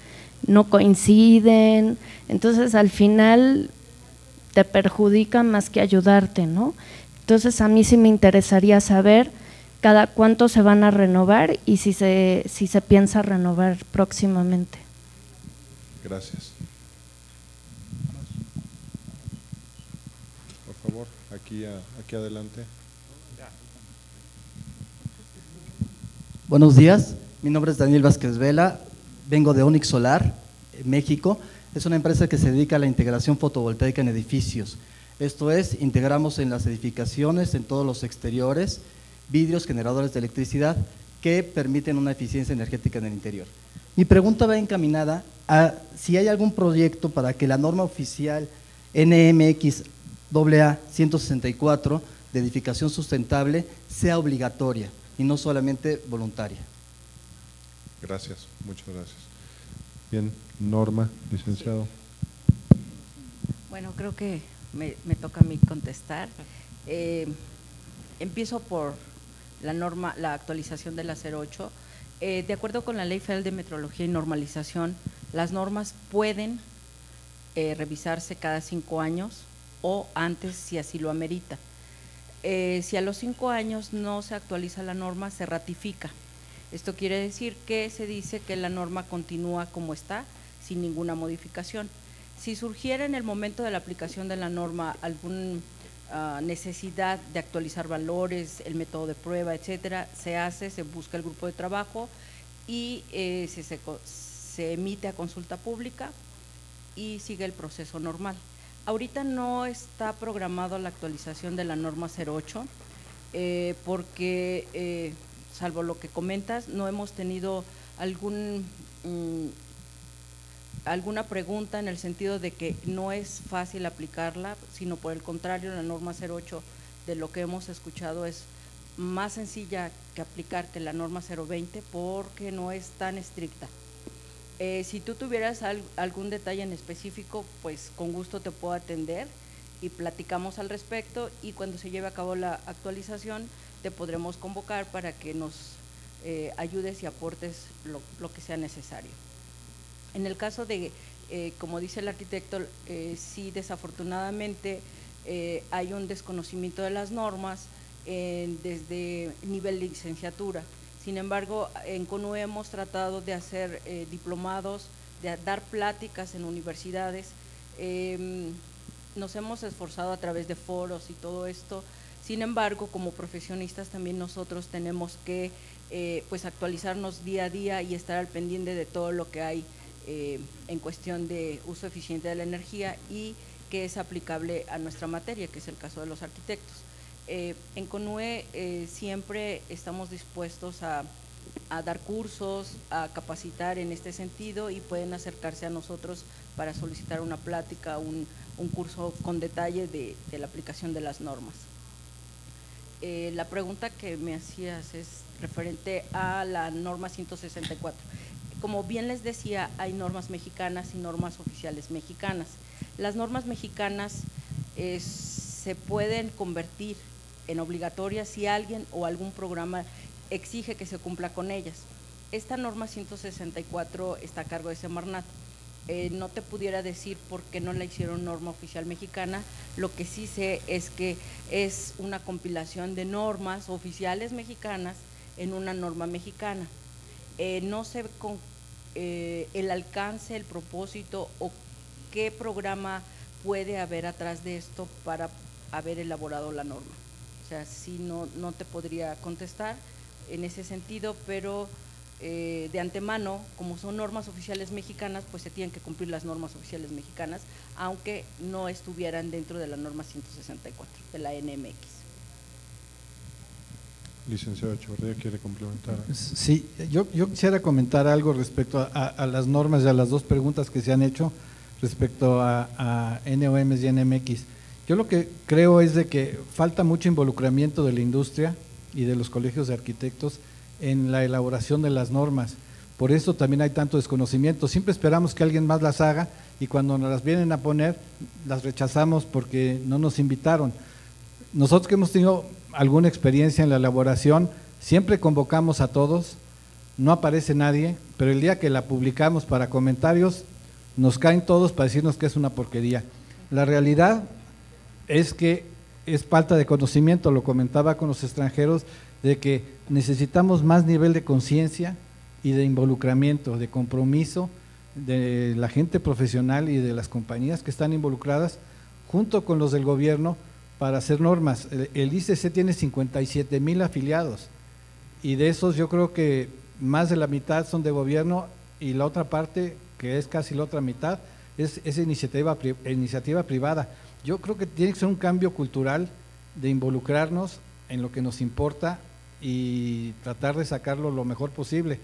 no coinciden, entonces al final te perjudican más que ayudarte, ¿no? Entonces a mí sí me interesaría saber cada cuánto se van a renovar y si se piensa renovar próximamente. Gracias. Por favor, aquí adelante. Buenos días, mi nombre es Daniel Vázquez Vela, vengo de Onyx Solar, México. Es una empresa que se dedica a la integración fotovoltaica en edificios. Esto es, integramos en las edificaciones, en todos los exteriores, vidrios generadores de electricidad que permiten una eficiencia energética en el interior. Mi pregunta va encaminada a si hay algún proyecto para que la norma oficial NMX AA 164 de edificación sustentable sea obligatoria y no solamente voluntaria. Gracias, muchas gracias. Bien, Norma, licenciado. Bueno, creo que me toca a mí contestar. Empiezo por la norma, la actualización de la 08. De acuerdo con la Ley Federal de Metrología y Normalización, las normas pueden revisarse cada 5 años o antes si así lo amerita. Si a los 5 años no se actualiza la norma, se ratifica. Esto quiere decir que se dice que la norma continúa como está, sin ninguna modificación. Si surgiera en el momento de la aplicación de la norma alguna necesidad de actualizar valores, el método de prueba, etcétera, se busca el grupo de trabajo y se emite a consulta pública y sigue el proceso normal. Ahorita no está programado la actualización de la norma 08 porque, salvo lo que comentas, no hemos tenido algún alguna pregunta en el sentido de que no es fácil aplicarla, sino por el contrario, la norma 08 de lo que hemos escuchado es más sencilla que aplicar que la norma 020 porque no es tan estricta. Si tú tuvieras algún detalle en específico, pues con gusto te puedo atender y platicamos al respecto, y cuando se lleve a cabo la actualización te podremos convocar para que nos ayudes y aportes lo que sea necesario. En el caso de, como dice el arquitecto, sí, desafortunadamente hay un desconocimiento de las normas desde nivel de licenciatura. Sin embargo, en CONUE hemos tratado de hacer diplomados, de dar pláticas en universidades. Nos hemos esforzado a través de foros y todo esto. Sin embargo, como profesionistas también nosotros tenemos que pues actualizarnos día a día y estar al pendiente de todo lo que hay en cuestión de uso eficiente de la energía y que es aplicable a nuestra materia, que es el caso de los arquitectos. En CONUE siempre estamos dispuestos a dar cursos, a capacitar en este sentido, y pueden acercarse a nosotros para solicitar una plática, un curso con detalle de la aplicación de las normas. La pregunta que me hacías es referente a la norma 164. Como bien les decía, hay normas mexicanas y normas oficiales mexicanas. Las normas mexicanas se pueden convertir en obligatorias si alguien o algún programa exige que se cumpla con ellas. Esta norma 164 está a cargo de Semarnat. No te pudiera decir por qué no la hicieron norma oficial mexicana. Lo que sí sé es que es una compilación de normas oficiales mexicanas en una norma mexicana. No sé con el alcance, el propósito o qué programa puede haber atrás de esto para haber elaborado la norma. O sea, sí, no te podría contestar en ese sentido, pero de antemano, como son normas oficiales mexicanas, pues se tienen que cumplir las normas oficiales mexicanas, aunque no estuvieran dentro de la norma 164 de la NMX. Licenciado Echeverría, ¿quiere complementar? Sí, yo quisiera comentar algo respecto a las normas y a las dos preguntas que se han hecho respecto a NOMs y NMX. Yo lo que creo es de que falta mucho involucramiento de la industria y de los colegios de arquitectos en la elaboración de las normas. Por eso también hay tanto desconocimiento. Siempre esperamos que alguien más las haga y cuando nos las vienen a poner las rechazamos porque no nos invitaron. Nosotros que hemos tenido alguna experiencia en la elaboración, siempre convocamos a todos, no aparece nadie, pero el día que la publicamos para comentarios, nos caen todos para decirnos que es una porquería. La realidad es que es falta de conocimiento, lo comentaba con los extranjeros, de que necesitamos más nivel de conciencia y de involucramiento, de compromiso de la gente profesional y de las compañías que están involucradas, junto con los del gobierno, para hacer normas. El ICC tiene 57,000 afiliados y de esos yo creo que más de la mitad son de gobierno y la otra parte, que es casi la otra mitad, es iniciativa privada. Yo creo que tiene que ser un cambio cultural de involucrarnos en lo que nos importa y tratar de sacarlo lo mejor posible.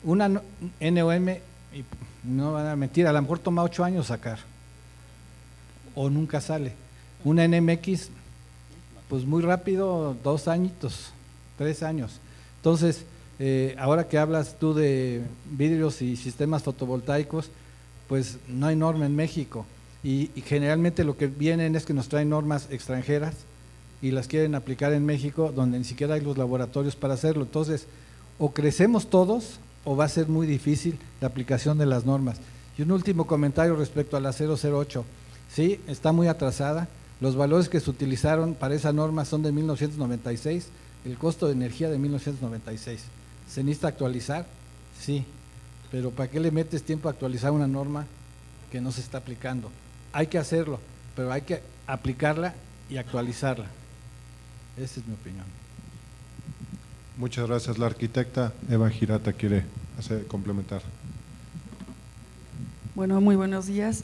Una NOM, y no van a mentir, a lo mejor toma 8 años sacar o nunca sale. Una NMX, pues muy rápido, 2 añitos, 3 años. Entonces, ahora que hablas tú de vidrios y sistemas fotovoltaicos, pues no hay norma en México y generalmente lo que vienen es que nos traen normas extranjeras y las quieren aplicar en México donde ni siquiera hay los laboratorios para hacerlo. Entonces, o crecemos todos o va a ser muy difícil la aplicación de las normas. Y un último comentario respecto a la 008. Sí, está muy atrasada. Los valores que se utilizaron para esa norma son de 1996, el costo de energía de 1996. ¿Se necesita actualizar? Sí, pero ¿para qué le metes tiempo a actualizar una norma que no se está aplicando? Hay que hacerlo, pero hay que aplicarla y actualizarla. Esa es mi opinión. Muchas gracias. La arquitecta Eva Girata quiere complementar. Bueno, muy buenos días.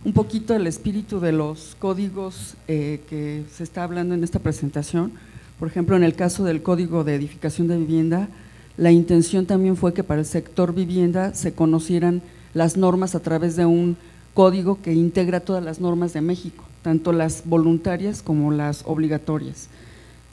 Un poquito el espíritu de los códigos que se está hablando en esta presentación. Por ejemplo, en el caso del Código de Edificación de Vivienda, la intención también fue que para el sector vivienda se conocieran las normas a través de un código que integra todas las normas de México, tanto las voluntarias como las obligatorias.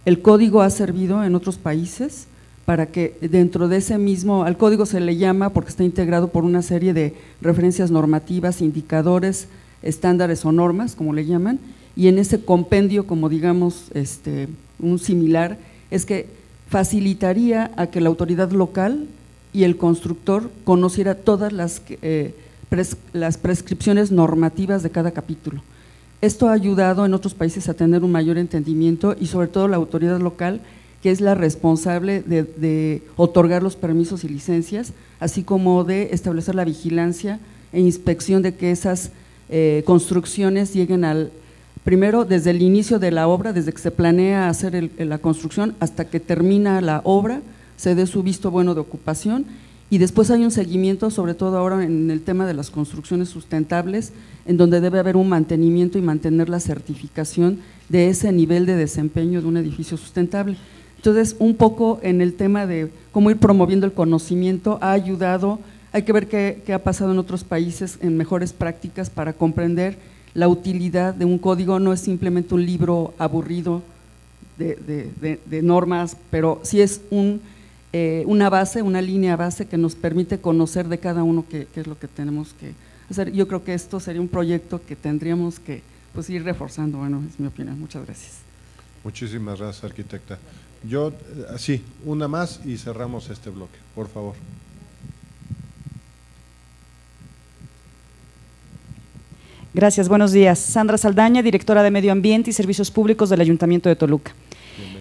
El código ha servido en otros países para que dentro de ese mismo, al código se le llama porque está integrado por una serie de referencias normativas, indicadores, estándares o normas, como le llaman, y en ese compendio, como digamos un similar, es que facilitaría a que la autoridad local y el constructor conociera todas las prescripciones normativas de cada capítulo. Esto ha ayudado en otros países a tener un mayor entendimiento y sobre todo la autoridad local, que es la responsable de otorgar los permisos y licencias, así como de establecer la vigilancia e inspección de que esas construcciones lleguen al, primero desde el inicio de la obra, desde que se planea hacer la construcción hasta que termina la obra, se dé su visto bueno de ocupación, y después hay un seguimiento, sobre todo ahora en el tema de las construcciones sustentables, en donde debe haber un mantenimiento y mantener la certificación de ese nivel de desempeño de un edificio sustentable. Entonces, un poco en el tema de cómo ir promoviendo el conocimiento ha ayudado, hay que ver qué ha pasado en otros países en mejores prácticas para comprender la utilidad de un código. No es simplemente un libro aburrido de normas, pero sí es una base, una línea base que nos permite conocer de cada uno qué es lo que tenemos que hacer. Yo creo que esto sería un proyecto que tendríamos que pues, ir reforzando. Bueno, es mi opinión. Muchas gracias. Muchísimas gracias, arquitecta. Yo, sí, una más y cerramos este bloque, por favor. Gracias, buenos días. Sandra Saldaña, directora de Medio Ambiente y Servicios Públicos del Ayuntamiento de Toluca.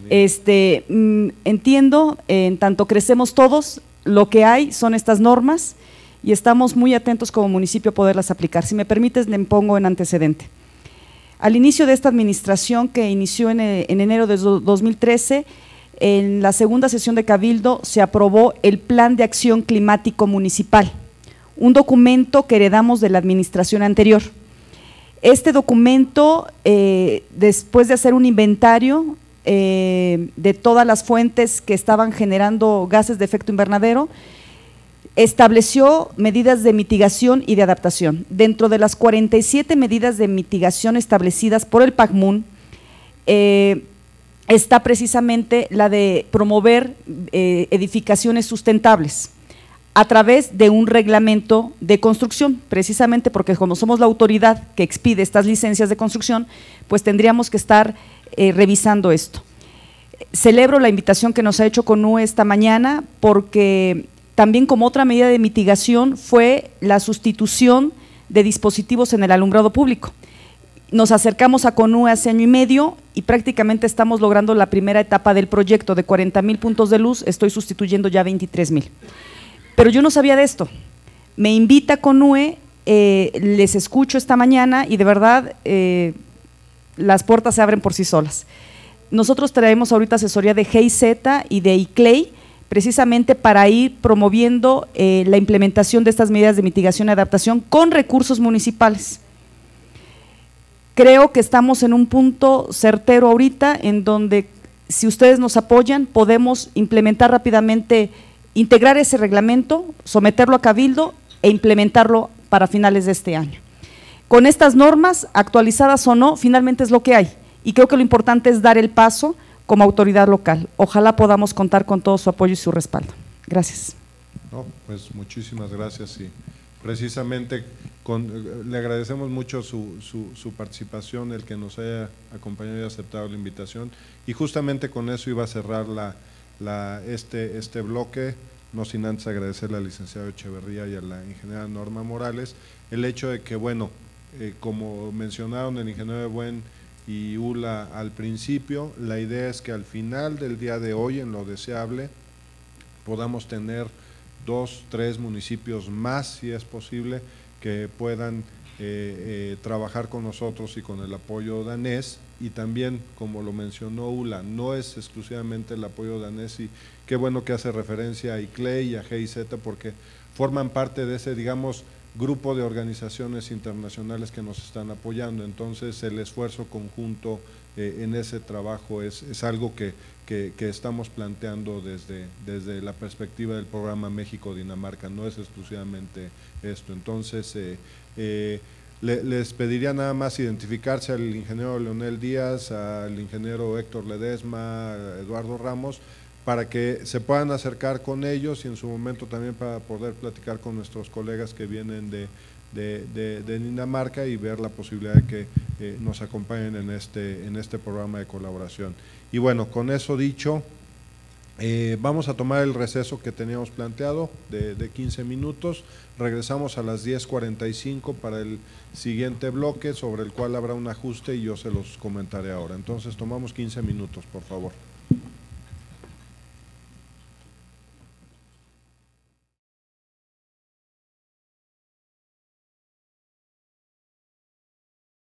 Entiendo, en tanto crecemos todos, lo que hay son estas normas y estamos muy atentos como municipio a poderlas aplicar. Si me permites, le pongo en antecedente. Al inicio de esta administración, que inició en enero de 2013, en la segunda sesión de Cabildo se aprobó el Plan de Acción Climático Municipal, un documento que heredamos de la administración anterior. Este documento, después de hacer un inventario de todas las fuentes que estaban generando gases de efecto invernadero, estableció medidas de mitigación y de adaptación. Dentro de las 47 medidas de mitigación establecidas por el PACMUN, está precisamente la de promover edificaciones sustentables a través de un reglamento de construcción, precisamente porque como somos la autoridad que expide estas licencias de construcción, pues tendríamos que estar revisando esto. Celebro la invitación que nos ha hecho CONUE esta mañana, porque también como otra medida de mitigación fue la sustitución de dispositivos en el alumbrado público. Nos acercamos a CONUE hace año y medio y prácticamente estamos logrando la primera etapa del proyecto de 40,000 puntos de luz, estoy sustituyendo ya 23,000. Pero yo no sabía de esto. Me invita CONUE, les escucho esta mañana y de verdad las puertas se abren por sí solas. Nosotros traemos ahorita asesoría de GIZ y de ICLEI, precisamente para ir promoviendo la implementación de estas medidas de mitigación y adaptación con recursos municipales. Creo que estamos en un punto certero ahorita en donde, si ustedes nos apoyan, podemos implementar rápidamente, integrar ese reglamento, someterlo a Cabildo e implementarlo para finales de este año. Con estas normas, actualizadas o no, finalmente es lo que hay, y creo que lo importante es dar el paso como autoridad local. Ojalá podamos contar con todo su apoyo y su respaldo. Gracias. No, pues muchísimas gracias y precisamente le agradecemos mucho su participación, el que nos haya acompañado y aceptado la invitación, y justamente con eso iba a cerrar este bloque, no sin antes agradecerle al licenciado Echeverría y a la ingeniera Norma Morales el hecho de que, bueno, como mencionaron el ingeniero Buen y Ula al principio, la idea es que al final del día de hoy, en lo deseable, podamos tener 2, 3 municipios más, si es posible, que puedan trabajar con nosotros y con el apoyo danés. Y también, como lo mencionó Ula, no es exclusivamente el apoyo danés, y qué bueno que hace referencia a ICLEI y a GIZ, porque forman parte de ese, digamos, grupo de organizaciones internacionales que nos están apoyando. Entonces el esfuerzo conjunto en ese trabajo es algo que estamos planteando desde la perspectiva del programa México-Dinamarca, no es exclusivamente esto. Entonces les pediría nada más identificarse al ingeniero Leonel Díaz, al ingeniero Héctor Ledesma, a Eduardo Ramos, para que se puedan acercar con ellos y en su momento también para poder platicar con nuestros colegas que vienen de Dinamarca y ver la posibilidad de que nos acompañen en este programa de colaboración. Y bueno, con eso dicho, vamos a tomar el receso que teníamos planteado de 15 minutos, regresamos a las 10:45 para el siguiente bloque, sobre el cual habrá un ajuste y yo se los comentaré ahora. Entonces tomamos 15 minutos, por favor.